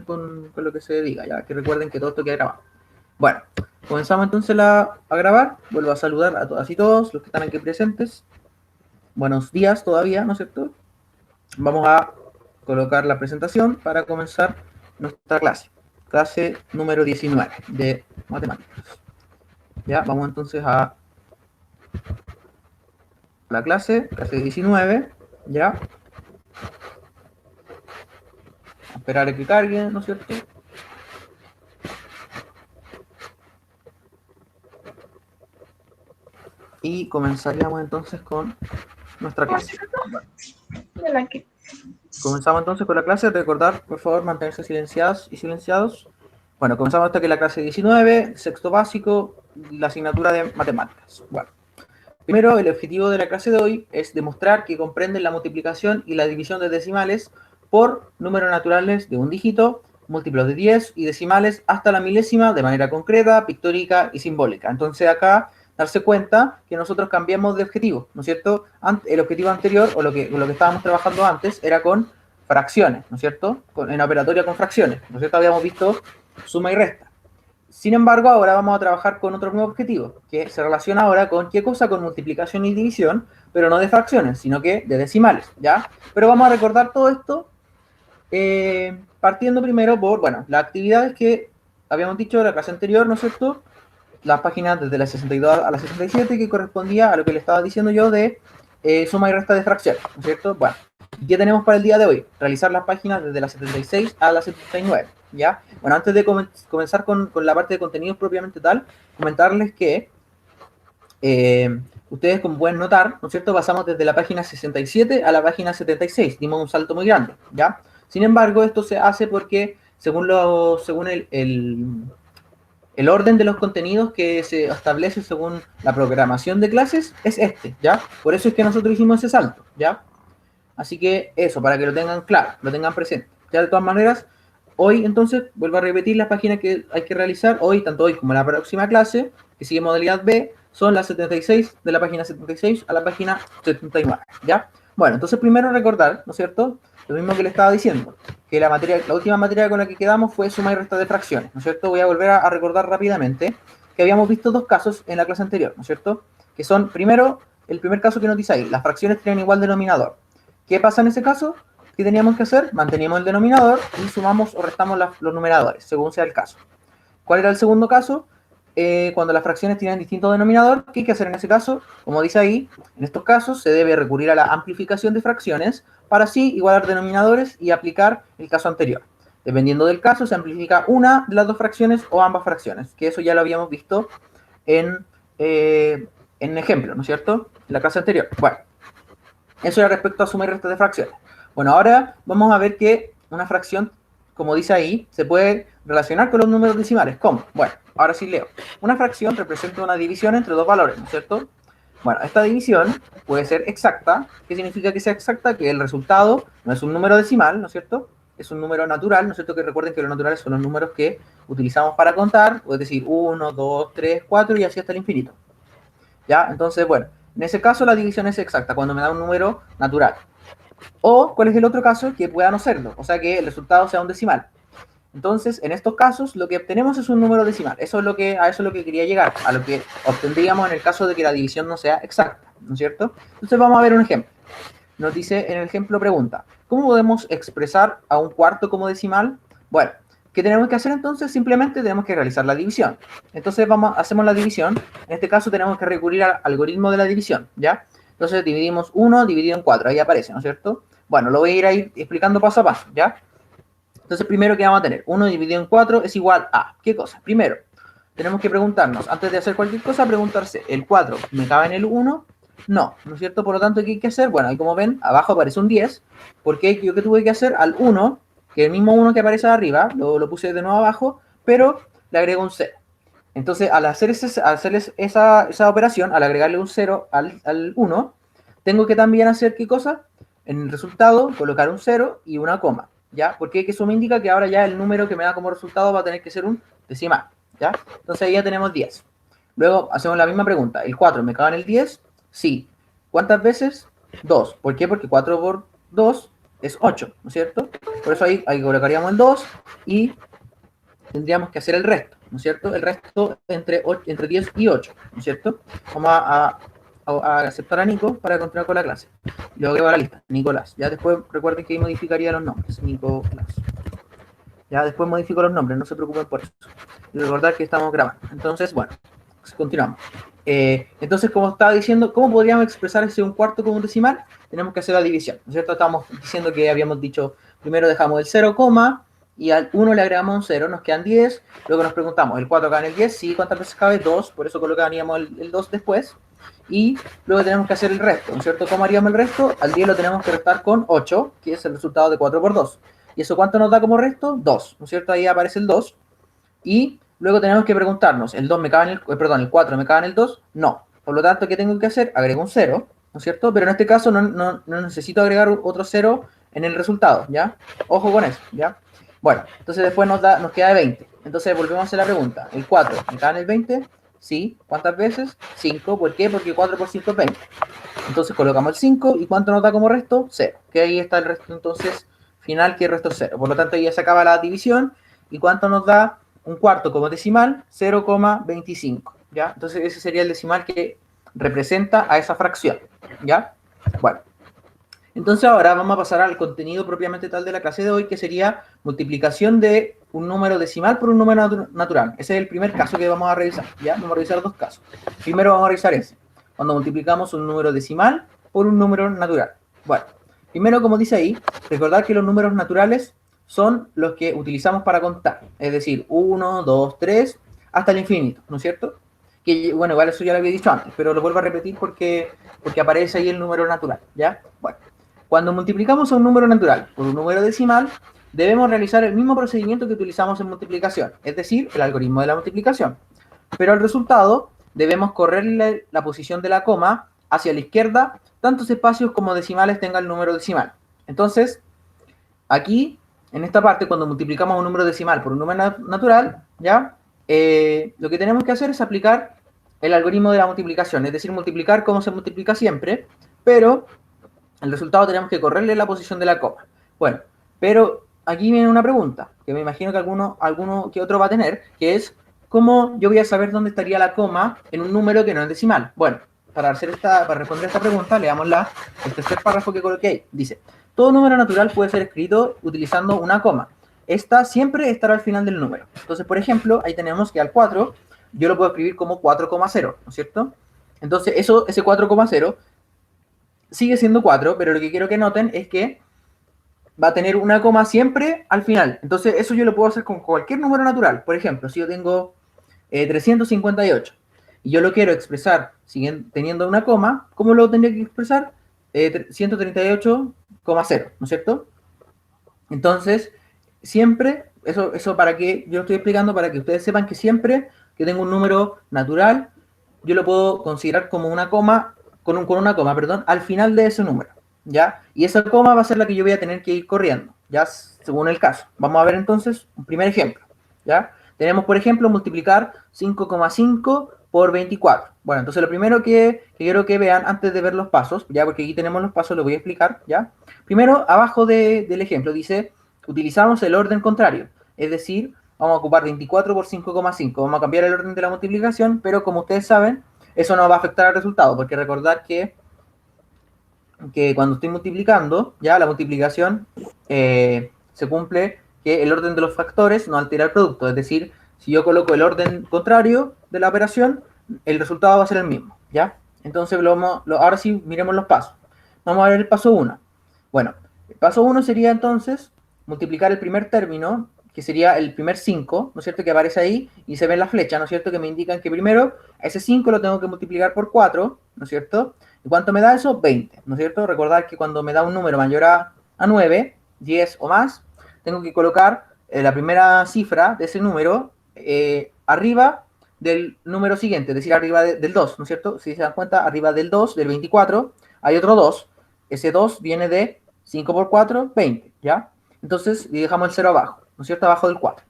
con lo que se diga, ya que recuerden que todo esto queda grabado. Bueno, comenzamos entonces a grabar. Vuelvo a saludar a todas y todos los que están aquí presentes. Buenos días todavía, ¿no es cierto? Vamos a colocar la presentación para comenzar nuestra clase número 19 de matemáticas. Ya, vamos entonces a la clase 19, ya. A esperar a que cargue, ¿no es cierto? Y comenzaríamos entonces con nuestra clase. Comenzamos entonces con la clase. Recordar, por favor, mantenerse silenciadas y silenciados. Bueno, comenzamos hasta que la clase 19, sexto básico, la asignatura de matemáticas. Bueno, primero, el objetivo de la clase de hoy es demostrar que comprenden la multiplicación y la división de decimales por números naturales de un dígito, múltiplos de 10 y decimales hasta la milésima de manera concreta, pictórica y simbólica. Entonces acá darse cuenta que nosotros cambiamos de objetivo, ¿no es cierto? El objetivo anterior, o lo que estábamos trabajando antes, era con fracciones, ¿no es cierto? En operatoria con fracciones, ¿no es cierto? Habíamos visto suma y resta. Sin embargo, ahora vamos a trabajar con otro nuevo objetivo, que se relaciona ahora con qué cosa, con multiplicación y división, pero no de fracciones, sino que de decimales, ¿ya? Pero vamos a recordar todo esto partiendo primero por, bueno, las actividades que habíamos dicho en la clase anterior, ¿no es cierto? Las páginas desde la 62 a la 67, que correspondía a lo que le estaba diciendo yo de suma y resta de fracciones, ¿no es cierto? Bueno, ¿qué tenemos para el día de hoy? Realizar las páginas desde la 76 a la 79, ¿ya? Bueno, antes de comenzar con la parte de contenidos propiamente tal, comentarles que ustedes, como pueden notar, ¿no es cierto?, pasamos desde la página 67 a la página 76, dimos un salto muy grande, ¿ya? Sin embargo, esto se hace porque según el orden de los contenidos que se establece según la programación de clases es este, ¿ya? Por eso es que nosotros hicimos ese salto, ¿ya? Así que eso, para que lo tengan claro, lo tengan presente. Ya, de todas maneras, hoy entonces, vuelvo a repetir las páginas que hay que realizar, hoy, tanto hoy como la próxima clase, que sigue modalidad B, son las 76, de la página 76 a la página 79, ¿ya? Bueno, entonces primero recordar, ¿no es cierto?, lo mismo que le estaba diciendo, que la última materia con la que quedamos fue suma y resta de fracciones, ¿no es cierto? Voy a volver a recordar rápidamente que habíamos visto dos casos en la clase anterior, ¿no es cierto? Que son, primero, el primer caso que nos dice ahí, las fracciones tienen igual denominador. ¿Qué pasa en ese caso? ¿Qué teníamos que hacer? Manteníamos el denominador y sumamos o restamos los numeradores, según sea el caso. ¿Cuál era el segundo caso? Cuando las fracciones tienen distinto denominador, ¿qué hay que hacer en ese caso? Como dice ahí, en estos casos se debe recurrir a la amplificación de fracciones para así igualar denominadores y aplicar el caso anterior. Dependiendo del caso, se amplifica una de las dos fracciones o ambas fracciones, que eso ya lo habíamos visto en ejemplo, ¿no es cierto? En la clase anterior. Bueno, eso era respecto a suma y resta de fracciones. Bueno, ahora vamos a ver que una fracción, como dice ahí, se puede relacionar con los números decimales. ¿Cómo? Bueno, ahora sí leo. Una fracción representa una división entre dos valores, ¿no es cierto? Bueno, esta división puede ser exacta. ¿Qué significa que sea exacta? Que el resultado no es un número decimal, ¿no es cierto? Es un número natural, ¿no es cierto? Que recuerden que los naturales son los números que utilizamos para contar, es decir, 1, 2, 3, 4 y así hasta el infinito. ¿Ya? Entonces, bueno, en ese caso la división es exacta, cuando me da un número natural. O, ¿cuál es el otro caso? Que pueda no serlo, o sea que el resultado sea un decimal. Entonces, en estos casos, lo que obtenemos es un número decimal. A eso es lo que quería llegar, a lo que obtendríamos en el caso de que la división no sea exacta, ¿no es cierto? Entonces vamos a ver un ejemplo. Nos dice, en el ejemplo pregunta, ¿cómo podemos expresar a un cuarto como decimal? Bueno, ¿qué tenemos que hacer entonces? Simplemente tenemos que realizar la división. Entonces hacemos la división. En este caso tenemos que recurrir al algoritmo de la división, ¿ya? Entonces dividimos 1 dividido en 4, ahí aparece, ¿no es cierto? Bueno, lo voy a ir ahí explicando paso a paso, ¿ya? Entonces primero, ¿qué vamos a tener? 1 dividido en 4 es igual a, ¿qué cosa? Primero, tenemos que preguntarnos, antes de hacer cualquier cosa, preguntarse, ¿el 4 me cabe en el 1? No, ¿no es cierto? Por lo tanto, ¿qué hay que hacer? Bueno, ahí como ven, abajo aparece un 10, porque yo que tuve que hacer al 1, que el mismo 1 que aparece arriba, lo puse de nuevo abajo, pero le agrego un 0. Entonces, al hacer esa operación, al agregarle un 0 al 1, tengo que también hacer, ¿qué cosa? En el resultado, colocar un 0 y una coma, ¿ya? Porque eso me indica que ahora ya el número que me da como resultado va a tener que ser un decimal, ¿ya? Entonces ahí ya tenemos 10. Luego hacemos la misma pregunta. ¿El 4 me cabe en el 10? Sí. ¿Cuántas veces? 2. ¿Por qué? Porque 4 por 2 es 8, ¿no es cierto? Por eso ahí colocaríamos el 2 y tendríamos que hacer el resto, ¿no es cierto? El resto entre 10 y 8, ¿no es cierto? Vamos a aceptar a Nico para continuar con la clase. Luego que va la lista, Nicolás. Ya después recuerden que ahí modificaría los nombres, Nicolás. Ya después modifico los nombres, no se preocupen por eso. Y recordar que estamos grabando. Entonces, bueno, continuamos. Entonces, como estaba diciendo, ¿cómo podríamos expresar ese 1/4 como un decimal? Tenemos que hacer la división, ¿no es cierto? Estamos diciendo que habíamos dicho, primero dejamos el 0, y al 1 le agregamos un 0, nos quedan 10. Luego nos preguntamos, ¿el 4 cabe en el 10? Sí, ¿cuántas veces cabe? 2, por eso colocaríamos el 2 después. Y luego tenemos que hacer el resto, ¿no es cierto? ¿Cómo haríamos el resto? Al 10 lo tenemos que restar con 8, que es el resultado de 4 por 2. ¿Y eso cuánto nos da como resto? 2, ¿no es cierto? Ahí aparece el 2. Y luego tenemos que preguntarnos, ¿el 2 me cabe en el 4 me cabe en el 2? No. Por lo tanto, ¿qué tengo que hacer? Agrego un 0, ¿no es cierto? Pero en este caso no necesito agregar otro 0 en el resultado, ¿ya? Ojo con eso, ¿ya? Bueno, entonces después nos queda 20. Entonces volvemos a hacer la pregunta. ¿El 4 me cabe en el 20? Sí. ¿Cuántas veces? 5. ¿Por qué? Porque 4 por 5 es 20. Entonces colocamos el 5 y ¿cuánto nos da como resto? 0. Que ahí está el resto entonces final, que el resto es 0. Por lo tanto, ya se acaba la división. ¿Y cuánto nos da 1/4 como decimal? 0,25. ¿Ya? Entonces ese sería el decimal que representa a esa fracción. ¿Ya? Bueno. Entonces ahora vamos a pasar al contenido propiamente tal de la clase de hoy, que sería multiplicación de un número decimal por un número natural. Ese es el primer caso que vamos a revisar, ¿ya? Vamos a revisar dos casos. Primero vamos a revisar ese, cuando multiplicamos un número decimal por un número natural. Bueno, primero, como dice ahí, recordar que los números naturales son los que utilizamos para contar, es decir, 1, 2, 3, hasta el infinito, ¿no es cierto? Que, bueno, igual eso ya lo había dicho antes, pero lo vuelvo a repetir porque aparece ahí el número natural, ¿ya? Bueno. Cuando multiplicamos un número natural por un número decimal, debemos realizar el mismo procedimiento que utilizamos en multiplicación, es decir, el algoritmo de la multiplicación. Pero al resultado debemos correrle la posición de la coma hacia la izquierda, tantos espacios como decimales tenga el número decimal. Entonces, aquí, en esta parte, cuando multiplicamos un número decimal por un número natural, ¿ya? Lo que tenemos que hacer es aplicar el algoritmo de la multiplicación, es decir, multiplicar como se multiplica siempre, pero el resultado tenemos que correrle la posición de la coma. Bueno, pero aquí viene una pregunta, que me imagino que alguno que otro va a tener, que es, ¿cómo yo voy a saber dónde estaría la coma en un número que no es decimal? Bueno, para responder esta pregunta, leamos el tercer párrafo que coloqué ahí. Dice, todo número natural puede ser escrito utilizando una coma. Esta siempre estará al final del número. Entonces, por ejemplo, ahí tenemos que al 4, yo lo puedo escribir como 4,0, ¿no es cierto? Entonces, ese 4,0 sigue siendo 4, pero lo que quiero que noten es que va a tener una coma siempre al final. Entonces, eso yo lo puedo hacer con cualquier número natural. Por ejemplo, si yo tengo 358 y yo lo quiero expresar teniendo una coma, ¿cómo lo tendría que expresar? 138,0, ¿no es cierto? Entonces, siempre, eso para que yo lo estoy explicando, para que ustedes sepan que siempre que tengo un número natural, yo lo puedo considerar como una coma, con una coma, perdón, al final de ese número, ¿ya? Y esa coma va a ser la que yo voy a tener que ir corriendo, ¿ya? Según el caso. Vamos a ver entonces un primer ejemplo, ¿ya? Tenemos, por ejemplo, multiplicar 5,5 por 24. Bueno, entonces lo primero que quiero que vean antes de ver los pasos, ya, porque aquí tenemos los pasos, lo voy a explicar, ¿ya? Primero, abajo del ejemplo dice, utilizamos el orden contrario, es decir, vamos a ocupar 24 por 5,5. Vamos a cambiar el orden de la multiplicación, pero como ustedes saben, eso no va a afectar al resultado, porque recordar que cuando estoy multiplicando, ya la multiplicación se cumple que el orden de los factores no altera el producto. Es decir, si yo coloco el orden contrario de la operación, el resultado va a ser el mismo, ¿ya? Entonces, ahora sí, miremos los pasos. Vamos a ver el paso 1. Bueno, el paso 1 sería entonces multiplicar el primer término, que sería el primer 5, ¿no es cierto?, que aparece ahí, y se ven las flechas, ¿no es cierto?, que me indican que primero a ese 5 lo tengo que multiplicar por 4, ¿no es cierto? ¿Y cuánto me da eso? 20, ¿no es cierto? Recordar que cuando me da un número mayor a 9, 10 o más, tengo que colocar la primera cifra de ese número arriba del número siguiente, es decir, arriba del 2, ¿no es cierto? Si se dan cuenta, arriba del 2, del 24, hay otro 2. Ese 2 viene de 5 por 4, 20, ¿ya? Entonces, dejamos el 0 abajo, ¿no es cierto? Abajo del 4.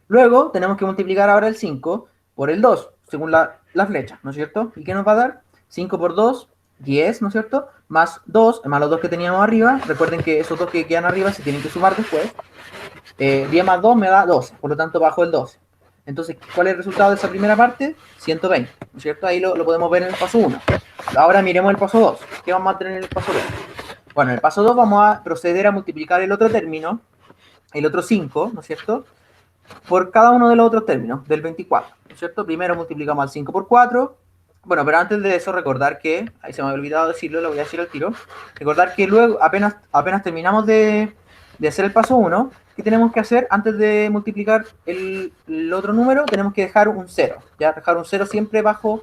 Luego, tenemos que multiplicar ahora el 5 por el 2, según la flecha, ¿no es cierto? ¿Y qué nos va a dar? 5 por 2, 10, ¿no es cierto? más 2, más los 2 que teníamos arriba. Recuerden que esos 2 que quedan arriba se tienen que sumar después. 10 más 2 me da 12, por lo tanto bajo el 12. Entonces, ¿cuál es el resultado de esa primera parte? 120, ¿no es cierto? Ahí lo podemos ver en el paso 1. Ahora miremos el paso 2. ¿Qué vamos a tener en el paso 2? Bueno, en el paso 2 vamos a proceder a multiplicar el otro término, el otro 5, ¿no es cierto?, por cada uno de los otros términos, del 24, ¿no es cierto? Primero multiplicamos al 5 por 4. Bueno, pero antes de eso recordar que, ahí se me había olvidado decirlo, lo voy a decir al tiro, recordar que luego, apenas terminamos de hacer el paso 1, ¿qué tenemos que hacer? Antes de multiplicar el otro número, tenemos que dejar un 0, ¿ya? Dejar un 0 siempre bajo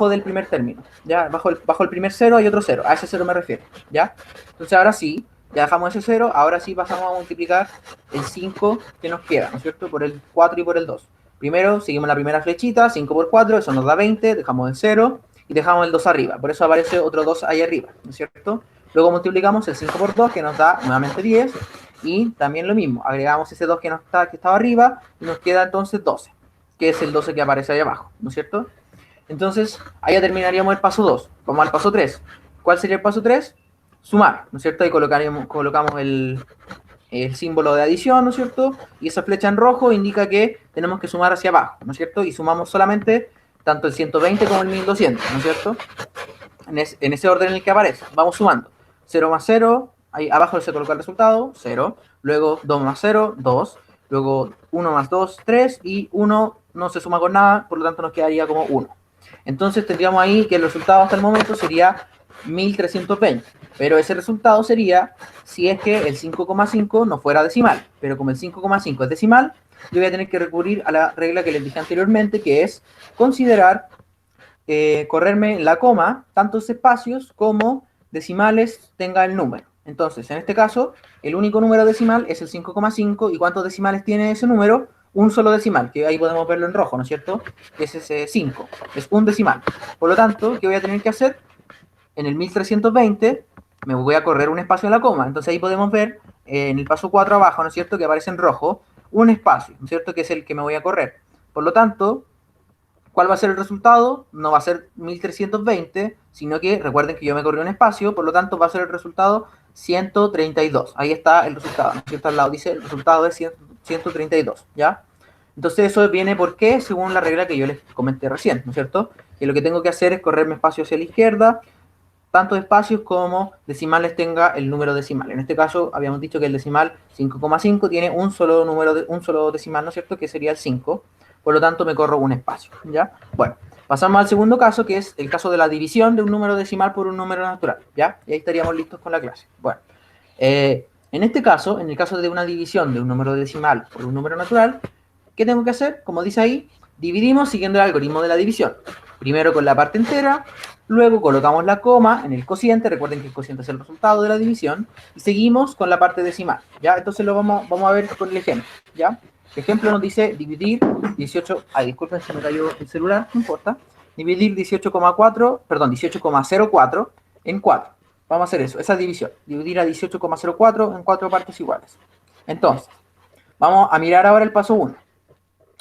del primer término, ¿ya? Bajo el primer 0 hay otro 0, a ese 0 me refiero, ¿ya? Entonces ahora sí, ya dejamos ese 0, ahora sí pasamos a multiplicar el 5 que nos queda, ¿no es cierto? Por el 4 y por el 2. Primero, seguimos la primera flechita, 5 por 4, eso nos da 20, dejamos el 0 y dejamos el 2 arriba. Por eso aparece otro 2 ahí arriba, ¿no es cierto? Luego multiplicamos el 5 por 2, que nos da nuevamente 10, y también lo mismo, agregamos ese 2 que estaba arriba, y nos queda entonces 12, que es el 12 que aparece ahí abajo, ¿no es cierto? Entonces, ahí ya terminaríamos el paso 2. Vamos al paso 3. ¿Cuál sería el paso 3? Sumar, ¿no es cierto? Ahí colocamos el símbolo de adición, ¿no es cierto? Y esa flecha en rojo indica que tenemos que sumar hacia abajo, ¿no es cierto? Y sumamos solamente tanto el 120 como el 1200, ¿no es cierto? En ese orden en el que aparece. Vamos sumando. 0 más 0, ahí abajo se coloca el resultado, 0. Luego 2 más 0, 2. Luego 1 más 2, 3. Y 1 no se suma con nada, por lo tanto nos quedaría como 1. Entonces tendríamos ahí que el resultado hasta el momento sería 1320. Pero ese resultado sería si es que el 5,5 no fuera decimal. Pero como el 5,5 es decimal, yo voy a tener que recurrir a la regla que les dije anteriormente, que es considerar correrme la coma, tantos espacios como decimales tenga el número. Entonces, en este caso, el único número decimal es el 5,5. ¿Y cuántos decimales tiene ese número? Un solo decimal, que ahí podemos verlo en rojo, ¿no es cierto? Que es ese 5, es un decimal. Por lo tanto, ¿qué voy a tener que hacer? En el 1320 me voy a correr un espacio en la coma. Entonces ahí podemos ver en el paso 4 abajo, ¿no es cierto?, que aparece en rojo, un espacio, ¿no es cierto?, que es el que me voy a correr. Por lo tanto, ¿cuál va a ser el resultado? No va a ser 1320, sino que recuerden que yo me corrí un espacio, por lo tanto va a ser el resultado 132. Ahí está el resultado, ¿no es cierto? Al lado dice el resultado es 132, ¿ya? Entonces eso viene porque según la regla que yo les comenté recién, ¿no es cierto? Que lo que tengo que hacer es correrme espacio hacia la izquierda, tantos espacios como decimales tenga el número decimal. En este caso habíamos dicho que el decimal 5,5 tiene un solo decimal, ¿no es cierto?, que sería el 5. Por lo tanto me corro un espacio, ¿ya? Bueno, pasamos al segundo caso, que es el caso de la división de un número decimal por un número natural, ¿ya? Y ahí estaríamos listos con la clase. Bueno, en este caso, en el caso de una división de un número decimal por un número natural, ¿qué tengo que hacer? Como dice ahí, dividimos siguiendo el algoritmo de la división. Primero con la parte entera, luego colocamos la coma en el cociente, recuerden que el cociente es el resultado de la división, y seguimos con la parte decimal, ¿ya? Entonces lo vamos a ver con el ejemplo, ¿ya? El ejemplo nos dice dividir 18, disculpen, se me cayó el celular, no importa, dividir 18,04 en 4. Vamos a hacer eso, esa división, dividir a 18,04 en 4 partes iguales. Entonces, vamos a mirar ahora el paso 1.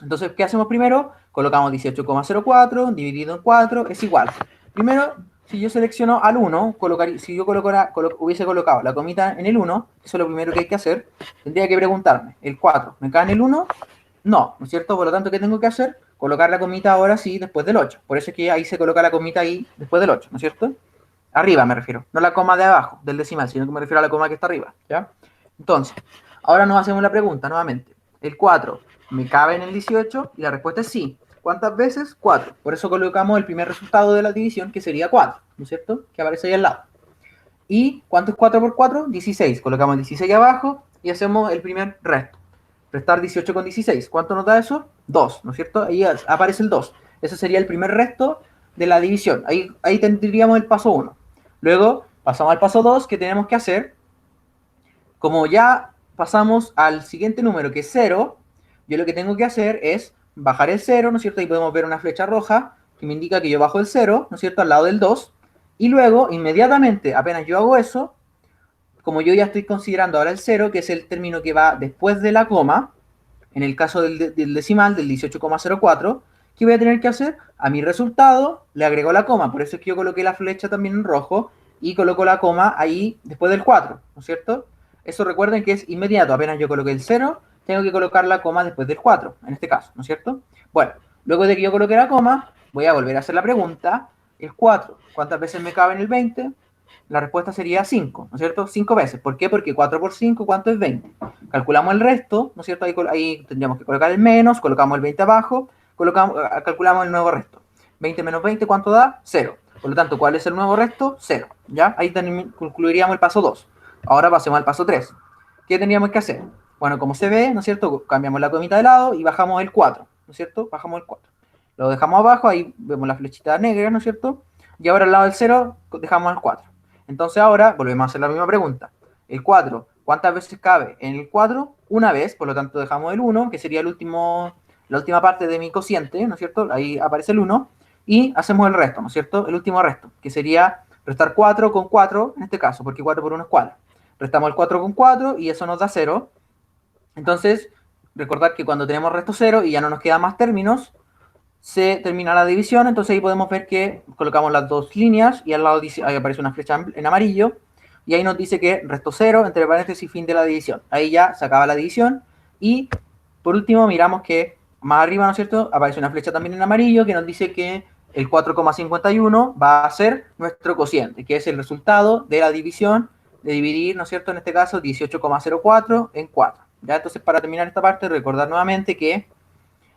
Entonces, ¿qué hacemos primero? Colocamos 18,04 dividido en 4 es igual. Primero, si yo selecciono al 1, si yo hubiese colocado la comita en el 1, eso es lo primero que hay que hacer, tendría que preguntarme, ¿el 4 me cae en el 1? No, ¿no es cierto? Por lo tanto, ¿qué tengo que hacer? Colocar la comita ahora sí después del 8. Por eso es que ahí se coloca la comita ahí después del 8, ¿no es cierto? Arriba me refiero, no la coma de abajo del decimal, sino que me refiero a la coma que está arriba, ¿ya? Entonces, ahora nos hacemos la pregunta nuevamente. ¿El 4 me cabe en el 18? Y la respuesta es sí. ¿Cuántas veces? 4. Por eso colocamos el primer resultado de la división, que sería 4, ¿no es cierto? Que aparece ahí al lado. ¿Y cuánto es 4 por 4? 16. Colocamos 16 abajo y hacemos el primer resto. Restar 18 con 16. ¿Cuánto nos da eso? 2, ¿no es cierto? Ahí aparece el 2. Ese sería el primer resto de la división. Ahí tendríamos el paso 1. Luego pasamos al paso 2, que tenemos que hacer. Como ya pasamos al siguiente número, que es 0, yo lo que tengo que hacer es bajar el 0, ¿no es cierto? Ahí podemos ver una flecha roja que me indica que yo bajo el 0, ¿no es cierto?, al lado del 2. Y luego, inmediatamente, apenas yo hago eso, como yo ya estoy considerando ahora el 0, que es el término que va después de la coma, en el caso del decimal, del 18,04, ¿qué voy a tener que hacer? A mi resultado le agrego la coma, por eso es que yo coloqué la flecha también en rojo, y coloco la coma ahí después del 4, ¿no es cierto? Eso recuerden que es inmediato, apenas yo coloqué el 0, tengo que colocar la coma después del 4, en este caso, ¿no es cierto? Bueno, luego de que yo coloque la coma, voy a volver a hacer la pregunta, el 4, ¿cuántas veces me cabe en el 20? La respuesta sería 5, ¿no es cierto? 5 veces. ¿Por qué? Porque 4 por 5, ¿cuánto es 20? Calculamos el resto, ¿no es cierto? Ahí tendríamos que colocar el menos, colocamos el 20 abajo, calculamos el nuevo resto. 20 menos 20, ¿cuánto da? 0. Por lo tanto, ¿cuál es el nuevo resto? 0. ¿Ya? Ahí concluiríamos el paso 2. Ahora pasemos al paso 3. ¿Qué tendríamos que hacer? Bueno, como se ve, ¿no es cierto? Cambiamos la comita de lado y bajamos el 4, ¿no es cierto? Bajamos el 4. Lo dejamos abajo, ahí vemos la flechita negra, ¿no es cierto? Y ahora al lado del 0 dejamos el 4. Entonces ahora volvemos a hacer la misma pregunta. El 4, ¿cuántas veces cabe en el 4? Una vez, por lo tanto dejamos el 1, que sería la última parte de mi cociente, ¿no es cierto? Ahí aparece el 1. Y hacemos el resto, ¿no es cierto? El último resto, que sería restar 4 con 4, en este caso, porque 4 por 1 es 4. Restamos el 4 con 4 y eso nos da 0. Entonces, recordad que cuando tenemos resto 0 y ya no nos quedan más términos, se termina la división, entonces ahí podemos ver que colocamos las dos líneas y al lado dice, ahí aparece una flecha en amarillo y ahí nos dice que resto 0, entre paréntesis, fin de la división. Ahí ya se acaba la división y por último miramos que más arriba, ¿no es cierto?, aparece una flecha también en amarillo que nos dice que el 4,51 va a ser nuestro cociente, que es el resultado de la división, de dividir, ¿no es cierto?, en este caso 18,04 en 4. ¿Ya? Entonces, para terminar esta parte, recordar nuevamente que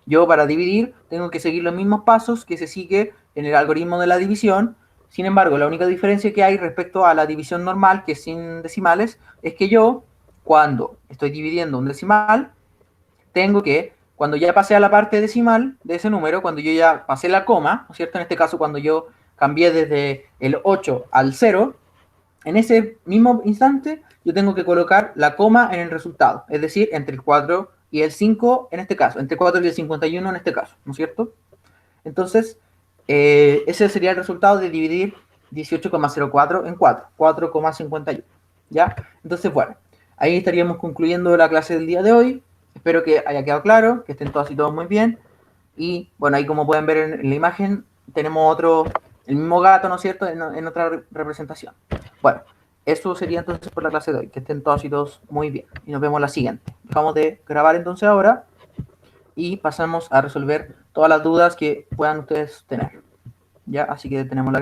yo para dividir tengo que seguir los mismos pasos que se sigue en el algoritmo de la división. Sin embargo, la única diferencia que hay respecto a la división normal, que es sin decimales, es que yo, cuando estoy dividiendo un decimal, tengo que, cuando ya pasé a la parte decimal de ese número, cuando yo ya pasé la coma, ¿no es cierto? En este caso, cuando yo cambié desde el 8 al 0, en ese mismo instante yo tengo que colocar la coma en el resultado, es decir, entre el 4 y el 5 en este caso, entre 4 y el 51 en este caso, ¿no es cierto? Entonces, ese sería el resultado de dividir 18,04 en 4, 4,51, ¿ya? Entonces, bueno, ahí estaríamos concluyendo la clase del día de hoy. Espero que haya quedado claro, que estén todos y todos muy bien. Y, bueno, ahí como pueden ver en la imagen, tenemos el mismo gato, ¿no es cierto?, en otra representación. Bueno, eso sería entonces por la clase de hoy. Que estén todos y todos muy bien. Y nos vemos la siguiente. Dejamos de grabar entonces ahora y pasamos a resolver todas las dudas que puedan ustedes tener. ¿Ya? Así que tenemos la